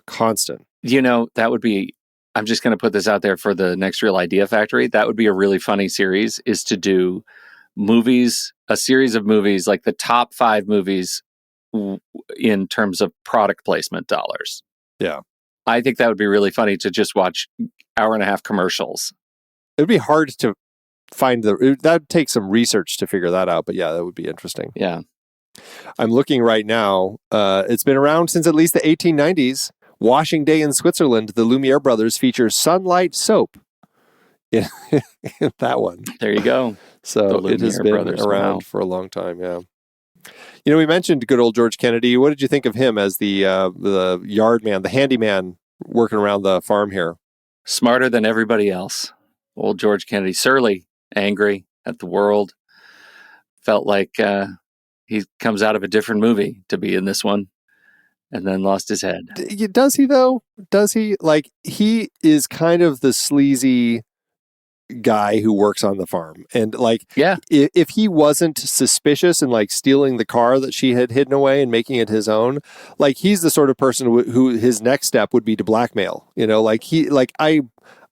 constant. That would be. I'm just going to put this out there for the next Real Idea Factory. That would be a really funny series. Is to do movies, a series of movies, like the top 5 movies in terms of product placement dollars. Yeah. I think that would be really funny to just watch hour-and-a-half commercials. It would be hard to find that'd take some research to figure that out, but yeah, that would be interesting. Yeah. I'm looking right now. It's been around since at least the 1890s. Washing Day in Switzerland, the Lumiere brothers feature Sunlight soap in that one. There you go. So it has been around for a long time, yeah. We mentioned good old George Kennedy. What did you think of him as the yard man, the handyman working around the farm here? Smarter than everybody else. Old George Kennedy, surly, angry at the world. Felt like he comes out of a different movie to be in this one, and then lost his head. Does he, though? Does he? Like, he is kind of the sleazy guy who works on the farm, and like, yeah, if he wasn't suspicious and like stealing the car that she had hidden away and making it his own, like, he's the sort of person who his next step would be to blackmail.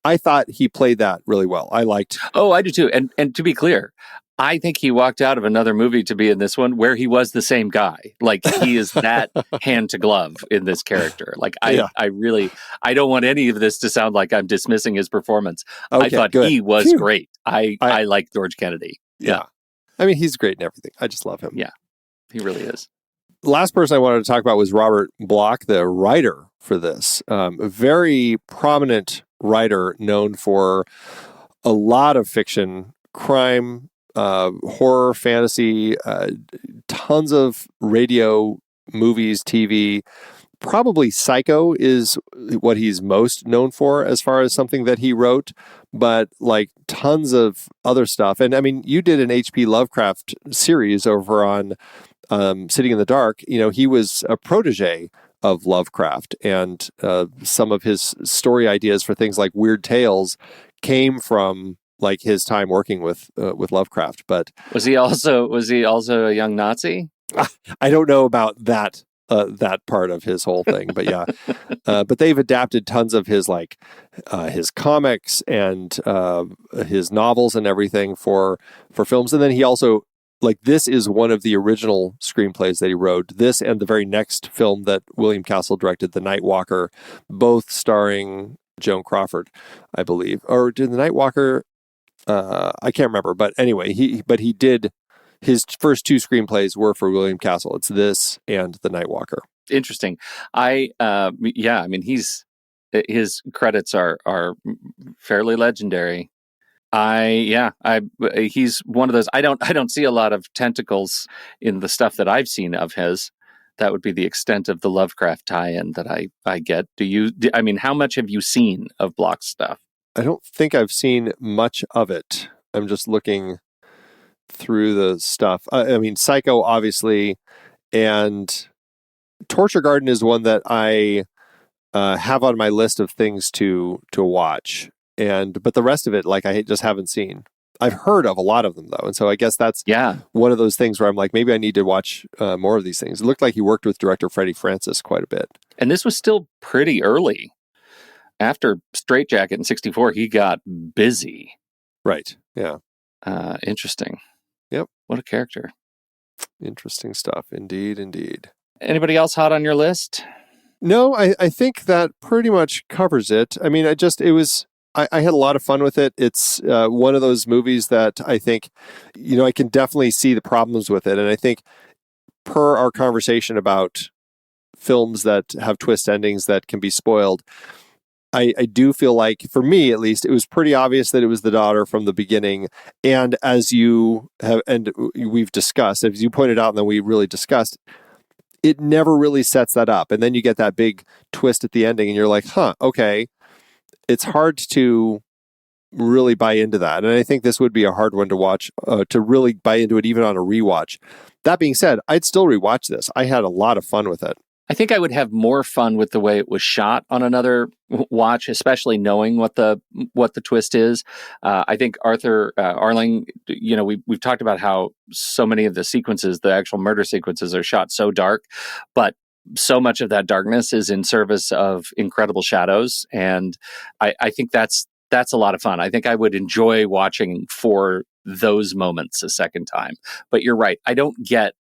I thought he played that really well. I liked. Oh, I do too. And to be clear, I think he walked out of another movie to be in this one where he was the same guy. Like, he is that hand to glove in this character. Like, I don't want any of this to sound like I'm dismissing his performance. Okay, I thought he was great. I like George Kennedy. Yeah. He's great in everything. I just love him. Yeah, he really is. The last person I wanted to talk about was Robert Bloch, the writer for this. A very prominent writer known for a lot of fiction, crime, horror, fantasy, tons of radio, movies, TV. Probably Psycho is what he's most known for as far as something that he wrote, but like tons of other stuff. And you did an H.P. Lovecraft series over on Sitting in the Dark. He was a protege of Lovecraft, and some of his story ideas for things like Weird Tales came from like his time working with Lovecraft. But was he also a young Nazi? I don't know about that part of his whole thing, but yeah. But they've adapted tons of his his comics and his novels and everything for films. And then he also, like, this is one of the original screenplays that he wrote. This and the very next film that William Castle directed, The Night Walker, both starring Joan Crawford, I believe. Or did The Night Walker? I can't remember. But anyway, he did. His first 2 screenplays were for William Castle. It's this and The Night Walker. Interesting. His credits are fairly legendary. He's one of those. I don't see a lot of tentacles in the stuff that I've seen of his, that would be the extent of the Lovecraft tie-in that I get. I mean, how much have you seen of Bloch's stuff? I don't think I've seen much of it. I'm just looking through the stuff. I mean, Psycho, obviously, and Torture Garden is one that I have on my list of things to watch. But the rest of it, like, I just haven't seen. I've heard of a lot of them, though. And so I guess that's one of those things where I'm like, maybe I need to watch more of these things. It looked like he worked with director Freddie Francis quite a bit. And this was still pretty early. After Strait-Jacket in 1964, he got busy. Right. Yeah. Interesting. Yep. What a character. Interesting stuff. Indeed, indeed. Anybody else hot on your list? No, I think that pretty much covers it. I mean, I had a lot of fun with it. It's one of those movies that I think, I can definitely see the problems with it. And I think per our conversation about films that have twist endings that can be spoiled, I do feel like, for me at least, it was pretty obvious that it was the daughter from the beginning. And as you have, and we've discussed, as you pointed out, and then we really discussed, it never really sets that up. And then you get that big twist at the ending and you're like, okay. It's hard to really buy into that. And I think this would be a hard one to watch, to really buy into it, even on a rewatch. That being said, I'd still rewatch this. I had a lot of fun with it. I think I would have more fun with the way it was shot on another watch, especially knowing what the twist is. I think Arthur Arling, we've talked about how so many of the sequences, the actual murder sequences, are shot so dark, but so much of that darkness is in service of incredible shadows. And I think that's a lot of fun. I think I would enjoy watching for those moments a second time. But you're right. I don't get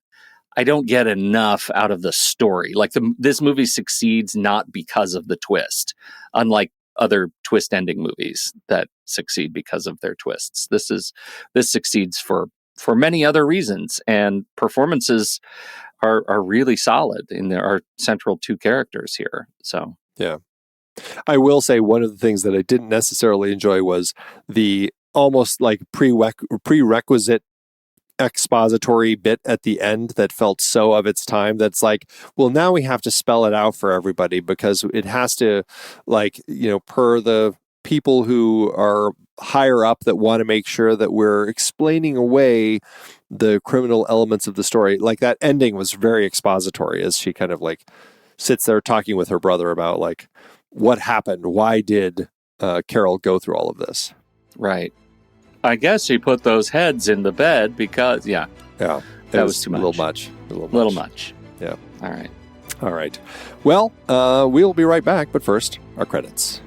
enough out of the story. Like this movie succeeds not because of the twist, unlike other twist ending movies that succeed because of their twists. This succeeds for many other reasons, and performances are really solid in our central two characters here. So yeah, I will say one of the things that I didn't necessarily enjoy was the almost like prerequisite expository bit at the end that felt so of its time. That's like, well, now we have to spell it out for everybody because it has to, like, per the people who are higher up that want to make sure that we're explaining away the criminal elements of the story. Like, that ending was very expository as she kind of like sits there talking with her brother about like what happened. Why did Carol go through all of this? Right. I guess she put those heads in the bed because, that was too much. A little much. Yeah. All right. Well, we'll be right back, but first, our credits.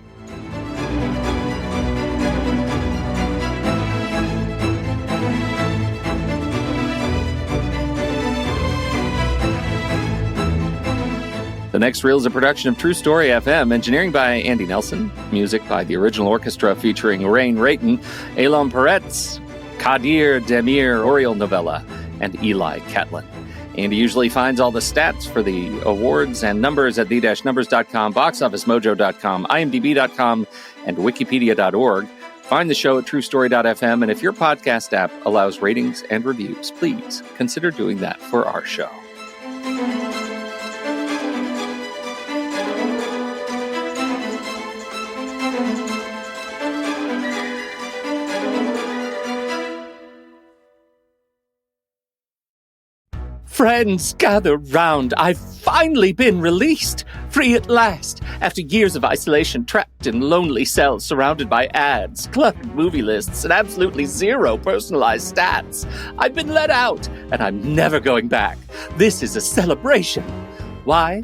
The next reel is a production of True Story FM, engineering by Andy Nelson, music by the original orchestra featuring Rain Rayton, Elon Peretz, Kadir Demir, Oriel Novella, and Eli Catlin. Andy usually finds all the stats for the awards and numbers at the-numbers.com, boxofficemojo.com, imdb.com, and wikipedia.org. Find the show at truestory.fm, and if your podcast app allows ratings and reviews, please consider doing that for our show. Friends, gather round. I've finally been released. Free at last. After years of isolation, trapped in lonely cells, surrounded by ads, cluttered movie lists, and absolutely zero personalized stats. I've been let out, and I'm never going back. This is a celebration. Why?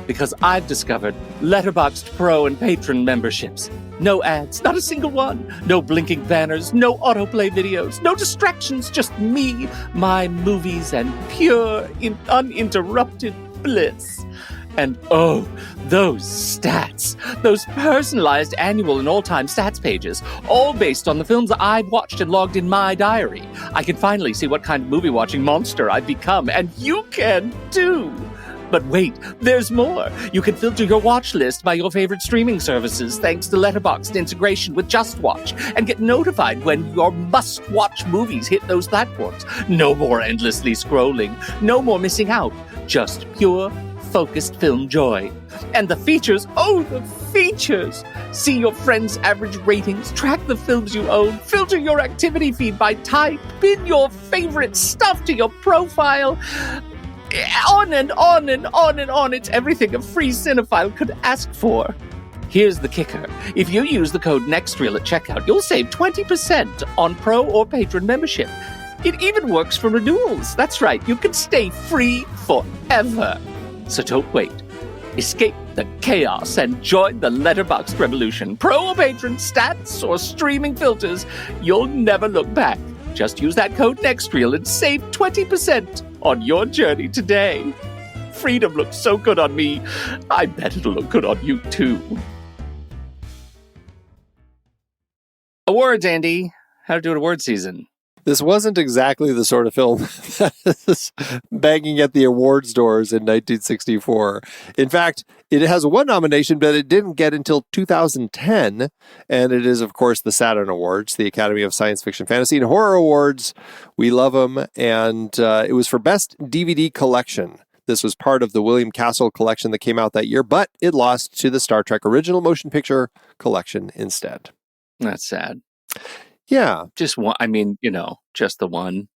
Because I've discovered Letterboxd Pro and Patron memberships. No ads, not a single one. No blinking banners, no autoplay videos, no distractions, just me, my movies, and pure, uninterrupted bliss. And oh, those stats, those personalized annual and all-time stats pages, all based on the films I've watched and logged in my diary. I can finally see what kind of movie-watching monster I've become, and you can too. But wait, there's more. You can filter your watch list by your favorite streaming services thanks to Letterboxd integration with Just Watch, and get notified when your must-watch movies hit those platforms. No more endlessly scrolling. No more missing out. Just pure, focused film joy. And the features, oh, the features! See your friends' average ratings, track the films you own, filter your activity feed by type, pin your favorite stuff to your profile. On and on and on and on. It's everything a free cinephile could ask for. Here's the kicker. If you use the code NEXTREEL at checkout, you'll save 20% on Pro or Patron membership. It even works for renewals. That's right, you can stay free forever. So don't wait. Escape the chaos and join the Letterboxd revolution. Pro or Patron, stats or streaming filters, you'll never look back. Just use that code NEXTREEL and save 20% on your journey today. Freedom looks so good on me. I bet it'll look good on you too. Awards, Andy. How to do an award season? This wasn't exactly the sort of film that is banging at the awards doors in 1964. In fact, it has one nomination, but it didn't get until 2010. And it is, of course, the Saturn Awards, the Academy of Science Fiction, Fantasy, and Horror Awards. We love them. And it was for Best DVD Collection. This was part of the William Castle collection that came out that year, but it lost to the Star Trek Original Motion Picture Collection instead. That's sad. Yeah. Just one. I mean, just the one.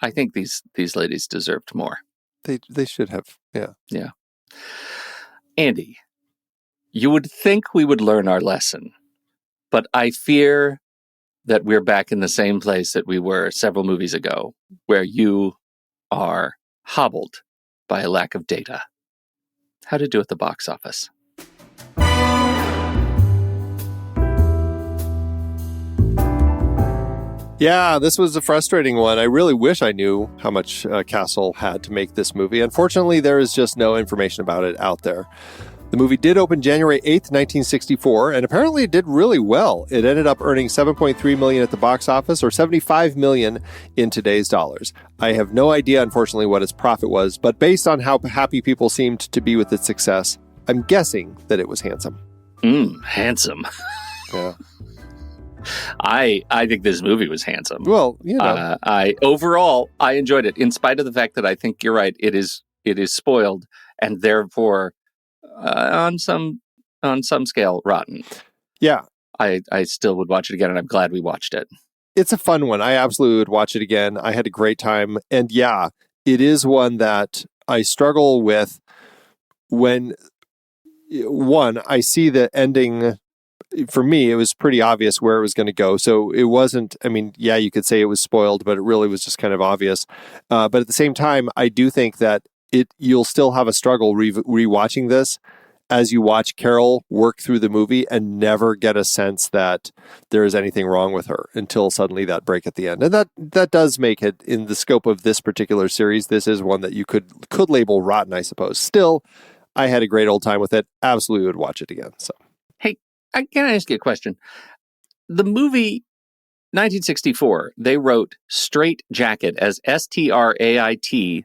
I think these ladies deserved more. They should have. Yeah. Yeah. Andy, you would think we would learn our lesson, but I fear that we're back in the same place that we were several movies ago, where you are hobbled by a lack of data. How to do at the box office. Yeah, this was a frustrating one. I really wish I knew how much Castle had to make this movie. Unfortunately, there is just no information about it out there. The movie did open January 8th, 1964, and apparently it did really well. It ended up earning $7.3 million at the box office, or $75 million in today's dollars. I have no idea, unfortunately, what its profit was, but based on how happy people seemed to be with its success, I'm guessing that it was handsome. Handsome. Yeah. I think this movie was handsome. Well, Overall, I enjoyed it, in spite of the fact that I think you're right. It is spoiled, and therefore, on some scale, rotten. Yeah. I still would watch it again, and I'm glad we watched it. It's a fun one. I absolutely would watch it again. I had a great time. And yeah, it is one that I struggle with when, one, I see the ending. For me, it was pretty obvious where it was going to go. So it wasn't, you could say it was spoiled, but it really was just kind of obvious. But at the same time, I do think that you'll still have a struggle rewatching this as you watch Carol work through the movie and never get a sense that there is anything wrong with her until suddenly that break at the end. And that does make it, in the scope of this particular series, this is one that you could label rotten, I suppose. Still, I had a great old time with it. Absolutely would watch it again. So. Can I ask you a question? The movie 1964, they wrote Strait-Jacket as Strait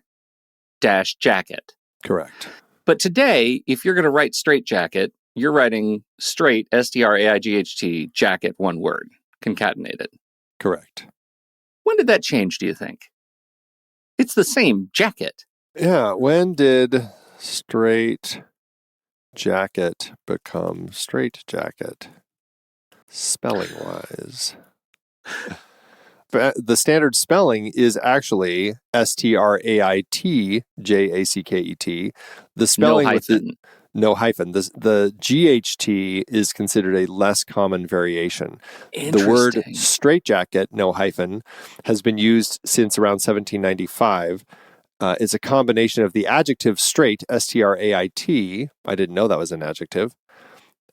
-jacket. Correct. But today, if you're going to write Strait-Jacket, you're writing straight, Straight, jacket, one word, concatenated. Correct. When did that change, do you think? It's the same jacket. Yeah. When did Strait-Jacket become Strait-Jacket? Spelling wise. The standard spelling is actually Strait-Jacket. The spelling no hyphen. With no hyphen. The GHT is considered a less common variation. The word straitjacket, no hyphen, has been used since around 1795. It's a combination of the adjective straight, Strait. I didn't know that was an adjective.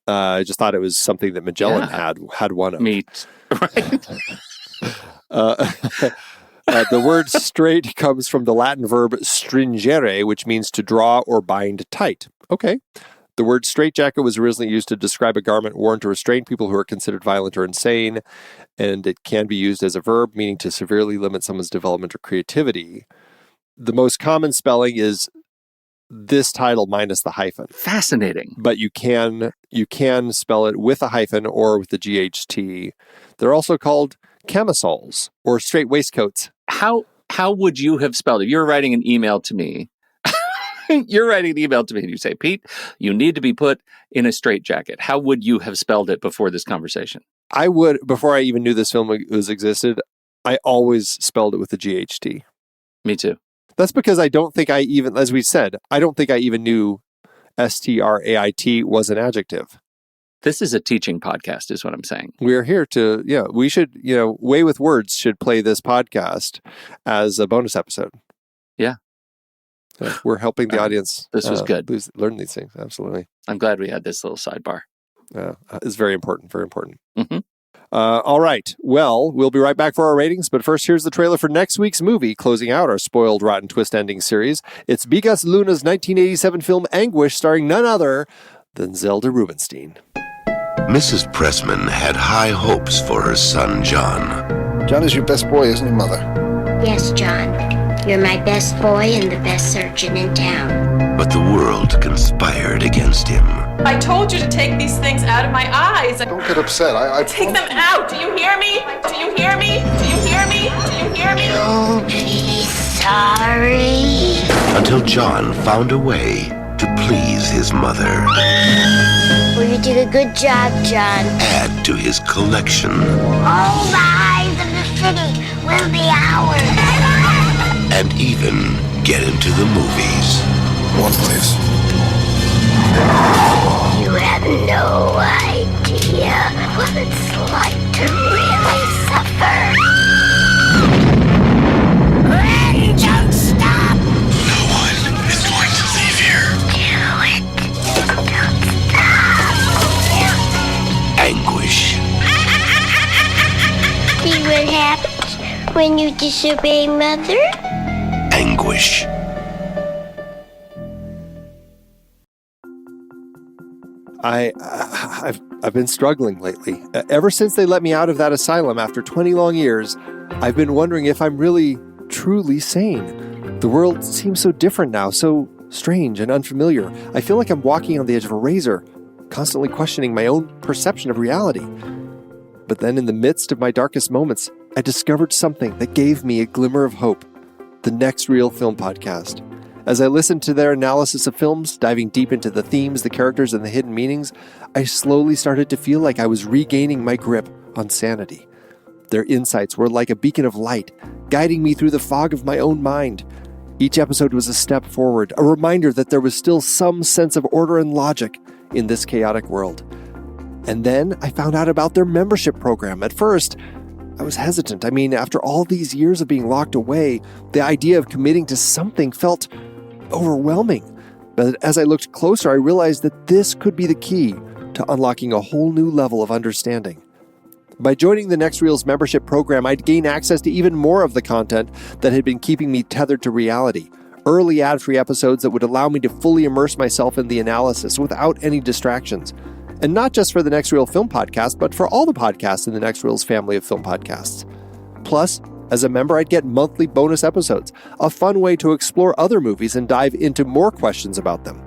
I just thought it was something that Magellan had one of. Meat, right? The word straight comes from the Latin verb stringere, which means to draw or bind tight. Okay. The word straitjacket was originally used to describe a garment worn to restrain people who are considered violent or insane, and it can be used as a verb, meaning to severely limit someone's development or creativity. The most common spelling is this title minus the hyphen. Fascinating. But you can spell it with a hyphen or with the GHT. They're also called camisoles or straight waistcoats. How would you have spelled it? If you were writing an email to me, You're writing an email to me and you say, Pete, you need to be put in a straitjacket. How would you have spelled it before this conversation? I would, before I even knew this film existed, I always spelled it with a GHT. Me too. That's because I don't think I even, as we said, I don't think I even knew STRAIT was an adjective. This is a teaching podcast, is what I'm saying. We're here to, we should, Way with Words should play this podcast as a bonus episode. Yeah. So we're helping the audience. This was good. Learn these things. Absolutely. I'm glad we had this little sidebar. It's very important. Very important. Mm-hmm. All right. Well, we'll be right back for our ratings. But first, here's the trailer for next week's movie, closing out our spoiled, rotten twist ending series. It's Bigas Luna's 1987 film Anguish, starring none other than Zelda Rubinstein. Mrs. Pressman had high hopes for her son, John. John is your best boy, isn't he, Mother? Yes, John. You're my best boy and the best surgeon in town. But the world conspired against him. I told you to take these things out of my eyes. Don't get upset. I Take them out. Do you hear me? Do you hear me? Do you hear me? Do you hear me? Don't be sorry. Until John found a way to please his mother. Well, you did a good job, John. Add to his collection. All the eyes of the city will be ours. And even get into the movies. One, please. You have no idea what it's like to really suffer. Run, don't stop. No one is going to leave here. Do it. Don't stop. Anguish. See what happens when you disobey Mother? Anguish. I've been struggling lately. Ever since they let me out of that asylum after 20 long years, I've been wondering if I'm really, truly sane. The world seems so different now, so strange and unfamiliar. I feel like I'm walking on the edge of a razor, constantly questioning my own perception of reality. But then in the midst of my darkest moments, I discovered something that gave me a glimmer of hope. The Next Reel Film Podcast. As I listened to their analysis of films, diving deep into the themes, the characters, and the hidden meanings, I slowly started to feel like I was regaining my grip on sanity. Their insights were like a beacon of light, guiding me through the fog of my own mind. Each episode was a step forward, a reminder that there was still some sense of order and logic in this chaotic world. And then I found out about their membership program. At first, I was hesitant. I mean, after all these years of being locked away, the idea of committing to something felt overwhelming. But as I looked closer, I realized that this could be the key to unlocking a whole new level of understanding. By joining the Next Reel's membership program, I'd gain access to even more of the content that had been keeping me tethered to reality. Early ad-free episodes that would allow me to fully immerse myself in the analysis without any distractions. And not just for the Next Reel Film Podcast, but for all the podcasts in the Next Reel's family of film podcasts. Plus, as a member, I'd get monthly bonus episodes, a fun way to explore other movies and dive into more questions about them.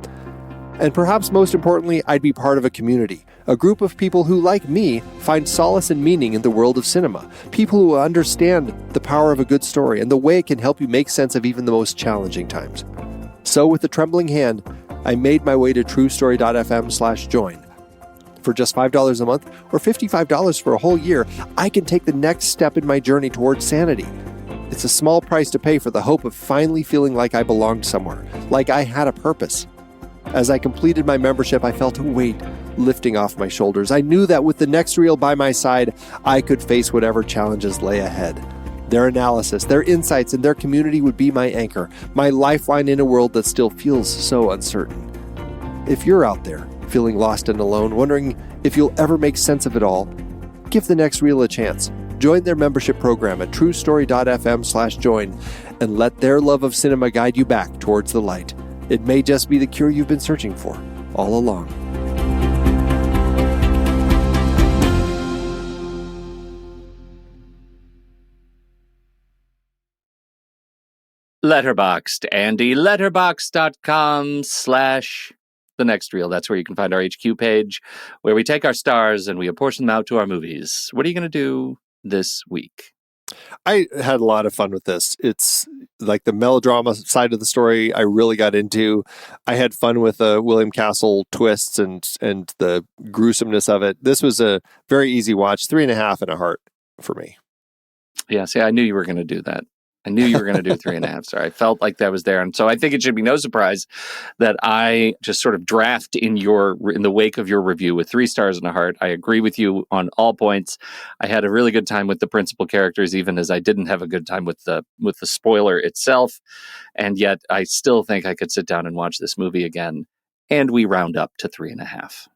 And perhaps most importantly, I'd be part of a community, a group of people who, like me, find solace and meaning in the world of cinema, people who understand the power of a good story and the way it can help you make sense of even the most challenging times. So with a trembling hand, I made my way to truestory.fm/join. For just $5 a month or $55 for a whole year, I can take the next step in my journey towards sanity. It's a small price to pay for the hope of finally feeling like I belonged somewhere, like I had a purpose. As I completed my membership, I felt a weight lifting off my shoulders. I knew that with the Next Reel by my side, I could face whatever challenges lay ahead. Their analysis, their insights, and their community would be my anchor, my lifeline in a world that still feels so uncertain. If you're out there, feeling lost and alone, wondering if you'll ever make sense of it all, give the Next Reel a chance. Join their membership program at truestory.fm/join and let their love of cinema guide you back towards the light. It may just be the cure you've been searching for all along. Letterboxd, Andy. Letterboxd.com/The Next Reel. That's where you can find our HQ page, where we take our stars and we apportion them out to our movies. What are you going to do this week? I had a lot of fun with this. It's like the melodrama side of the story I really got into. I had fun with the William Castle twists and the gruesomeness of it. This was a very easy watch, 3.5 and a heart for me. Yeah, see, I knew you were going to do that. I knew you were going to do 3.5. So I felt like that was there. And so I think it should be no surprise that I just sort of draft in the wake of your review with 3 stars and a heart. I agree with you on all points. I had a really good time with the principal characters, even as I didn't have a good time with the spoiler itself. And yet I still think I could sit down and watch this movie again. And we round up to 3.5.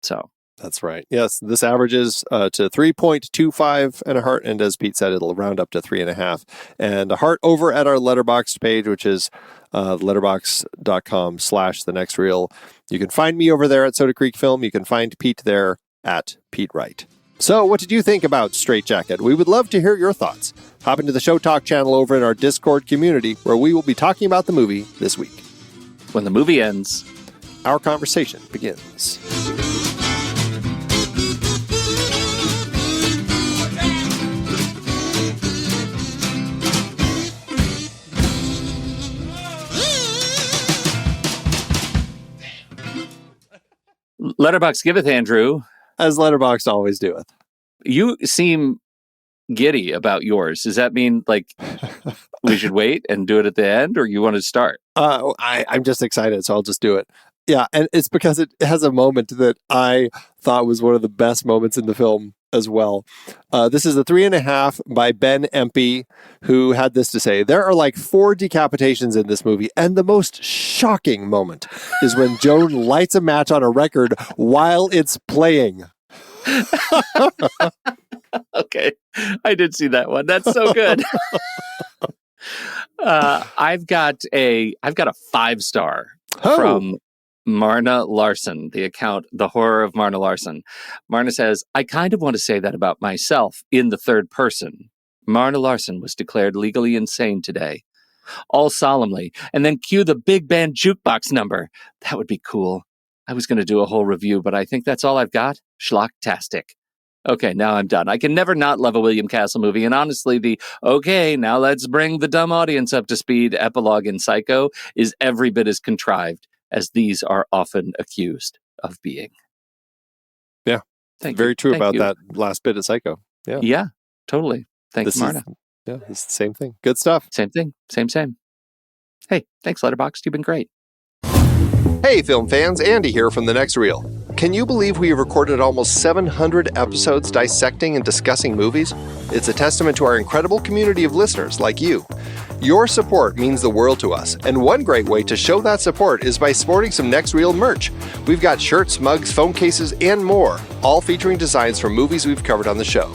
So. That's right. Yes, this averages to 3.25 and a heart. And as Pete said, it'll round up to 3.5 and a heart over at our Letterboxd page, which is letterboxd.com/thenextreel. You can find me over there at Soda Creek Film. You can find Pete there at Pete Wright. So what did you think about Strait-Jacket? We would love to hear your thoughts. Hop into the Show Talk channel over in our Discord community, where we will be talking about the movie this week. When the movie ends, our conversation begins. Letterboxd giveth, Andrew. As Letterboxd always doeth. You seem giddy about yours. Does that mean like we should wait and do it at the end, or you want to start? I'm just excited, so I'll just do it. Yeah, and it's because it has a moment that I thought was one of the best moments in the film as well. This is a 3.5 by Ben Empey, who had this to say: there are like 4 decapitations in this movie, and the most shocking moment is when Joan lights a match on a record while it's playing. Okay, I did see that one. That's so good. I've got a 5-star from Marna Larson, the account, The Horror of Marna Larson. Marna says, I kind of want to say that about myself in the third person. Marna Larson was declared legally insane today. All solemnly. And then cue the big band jukebox number. That would be cool. I was going to do a whole review, but I think that's all I've got. Schlocktastic. Okay, now I'm done. I can never not love a William Castle movie, and honestly, the okay, now let's bring the dumb audience up to speed epilogue in Psycho is every bit as contrived as these are often accused of being. Yeah, very true about that last bit of Psycho. Yeah, totally. Thanks, Marna. It's the same thing. Good stuff. Same thing. Same. Hey, thanks, Letterboxd. You've been great. Hey, film fans, Andy here from The Next Reel. Can you believe we have recorded almost 700 episodes dissecting and discussing movies? It's a testament to our incredible community of listeners like you. Your support means the world to us, and one great way to show that support is by sporting some Next Reel merch. We've got shirts, mugs, phone cases, and more, all featuring designs from movies we've covered on the show.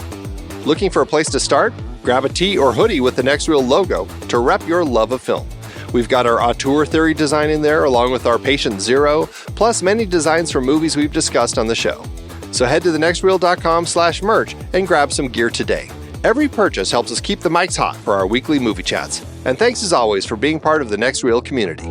Looking for a place to start? Grab a tee or hoodie with the Next Reel logo to rep your love of film. We've got our auteur theory design in there, along with our Patient Zero, plus many designs from movies we've discussed on the show. So head to thenextreel.com/merch and grab some gear today. Every purchase helps us keep the mics hot for our weekly movie chats. And thanks as always for being part of the Next Reel community.